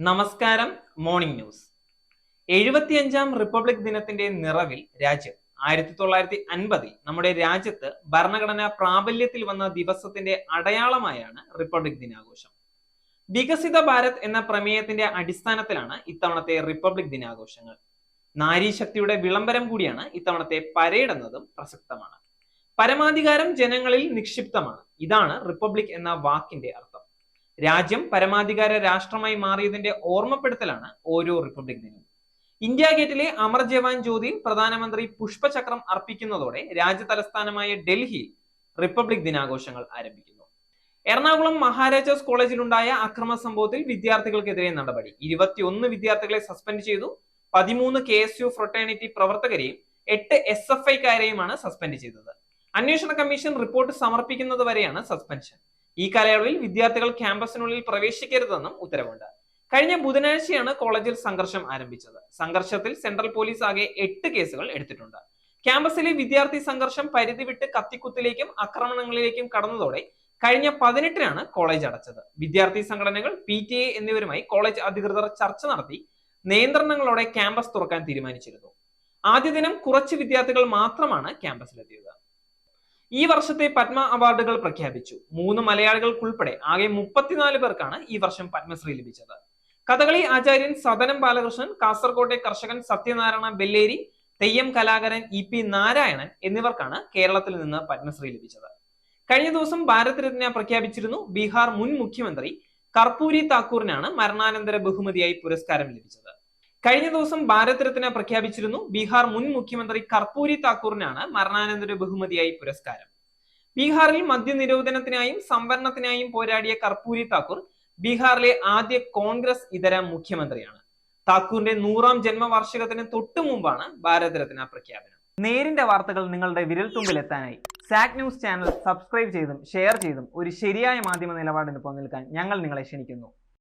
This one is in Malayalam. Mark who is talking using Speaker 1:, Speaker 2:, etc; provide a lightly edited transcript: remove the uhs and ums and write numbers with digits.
Speaker 1: നമസ്കാരം. Morning news. 75ാം റിപ്പബ്ലിക് ദിനത്തിന്റെ നിറവിൽ രാജ്യം 1950 നമ്മുടെ രാജ്യത്ത് ഭരണഘടന പ്രാബല്യത്തിൽ വന്ന ദിവസത്തിന്റെ അടയാളമായാണ് റിപ്പബ്ലിക് ദിനാഘോഷം. വികസിത ഭാരത് എന്ന പ്രമേയത്തിന്റെ അടിസ്ഥാനത്തിലാണ് ഇത്തവണത്തെ റിപ്പബ്ലിക് ദിനാഘോഷങ്ങൾ. നാരീശക്തിയുടെ വിളംബരം കൂടിയാണ് ഇത്തവണത്തെ പരേഡ് എന്നതും പ്രസക്തമാണ്. പരമാധികാരം ജനങ്ങളിൽ നിക്ഷിപ്തമാണ്. ഇതാണ് റിപ്പബ്ലിക് എന്ന വാക്കിന്റെ അർത്ഥം. രാജ്യം പരമാധികാര രാഷ്ട്രമായി മാറിയതിന്റെ ഓർമ്മപ്പെടുത്തലാണ് ഓരോ റിപ്പബ്ലിക് ദിനവും. ഇന്ത്യ ഗേറ്റിലെ അമർ ജവാൻ ജ്യോതിയിൽ പ്രധാനമന്ത്രി പുഷ്പചക്രം അർപ്പിക്കുന്നതോടെ രാജ്യ തലസ്ഥാനമായ ഡൽഹിയിൽ റിപ്പബ്ലിക് ദിനാഘോഷങ്ങൾ ആരംഭിക്കുന്നു. എറണാകുളം മഹാരാജാസ് കോളേജിലുണ്ടായ അക്രമ സംഭവത്തിൽ വിദ്യാർത്ഥികൾക്കെതിരെ നടപടി. 21 വിദ്യാർത്ഥികളെ സസ്പെൻഡ് ചെയ്തു. 13 KSU ഫ്രട്ടേണിറ്റി പ്രവർത്തകരെയും 8 SFIക്കാരെയുമാണ് സസ്പെൻഡ് ചെയ്തത്. അന്വേഷണ കമ്മീഷൻ റിപ്പോർട്ട് സമർപ്പിക്കുന്നത് വരെയാണ് സസ്പെൻഷൻ. ഈ കാലയളവിൽ വിദ്യാർത്ഥികൾ ക്യാമ്പസിനുള്ളിൽ പ്രവേശിക്കരുതെന്നും ഉത്തരവുണ്ട്. കഴിഞ്ഞ ബുധനാഴ്ചയാണ് കോളേജിൽ സംഘർഷം ആരംഭിച്ചത്. സംഘർഷത്തിൽ സെൻട്രൽ പോലീസ് ആകെ 8 കേസുകൾ എടുത്തിട്ടുണ്ട്. ക്യാമ്പസിലെ വിദ്യാർത്ഥി സംഘർഷം പരിധി വിട്ട് കത്തിക്കുത്തിലേക്കും ആക്രമണങ്ങളിലേക്കും കടന്നതോടെ കഴിഞ്ഞ 18-നാണ് കോളേജ് അടച്ചത്. വിദ്യാർത്ഥി സംഘടനകൾ, PTA എന്നിവരുമായി കോളേജ് അധികൃതർ ചർച്ച നടത്തി നിയന്ത്രണങ്ങളോടെ ക്യാമ്പസ് തുറക്കാൻ തീരുമാനിച്ചിരുന്നു. ആദ്യ ദിനം കുറച്ച് വിദ്യാർത്ഥികൾ മാത്രമാണ് ക്യാമ്പസിലെത്തിയത്. ഈ വർഷത്തെ പത്മ അവാർഡുകൾ പ്രഖ്യാപിച്ചു. 3 മലയാളികൾക്കുൾപ്പെടെ ആകെ 34 പേർക്കാണ് ഈ വർഷം പത്മശ്രീ ലഭിച്ചത്. കഥകളി ആചാര്യൻ സദനം ബാലകൃഷ്ണൻ, കാസർകോട്ടെ കർഷകൻ സത്യനാരായണ ബെല്ലേരി, തെയ്യം കലാകാരൻ EP നാരായണൻ എന്നിവർക്കാണ് കേരളത്തിൽ നിന്ന് പത്മശ്രീ ലഭിച്ചത്. കഴിഞ്ഞ ദിവസം ഭാരത് രത്ന പ്രഖ്യാപിച്ചിരുന്നു. ബീഹാർ മുൻ മുഖ്യമന്ത്രി കർപ്പൂരി താക്കൂറിനാണ് മരണാനന്തര ബഹുമതിയായി പുരസ്കാരം ലഭിച്ചത്. കഴിഞ്ഞ ദിവസം ഭാരത് രത്ന പ്രഖ്യാപിച്ചിരുന്നു. ബീഹാർ മുൻ മുഖ്യമന്ത്രി കർപ്പൂരി താക്കൂറിനാണ് മരണാനന്തര ബഹുമതിയായി പുരസ്കാരം. ബീഹാറിൽ മദ്യനിരോധനത്തിനായും സംവരണത്തിനായും പോരാടിയ കർപ്പൂരി താക്കൂർ ബീഹാറിലെ ആദ്യ കോൺഗ്രസ് ഇതര മുഖ്യമന്ത്രിയാണ്. താക്കൂറിന്റെ 100ാം ജന്മവാർഷികത്തിന് തൊട്ടു മുമ്പാണ് ഭാരത് രത്ന പ്രഖ്യാപനം. നേരിന്റെ വാർത്തകൾ നിങ്ങളുടെ വിരൽത്തുമ്പിൽ എത്താനായി സാക് ന്യൂസ് ചാനൽ സബ്സ്ക്രൈബ് ചെയ്തും ഷെയർ ചെയ്തും ഒരു ശരിയായ മാധ്യമ നിലപാടിന് നിൽക്കാൻ ഞങ്ങൾ നിങ്ങളെ ക്ഷണിക്കുന്നു.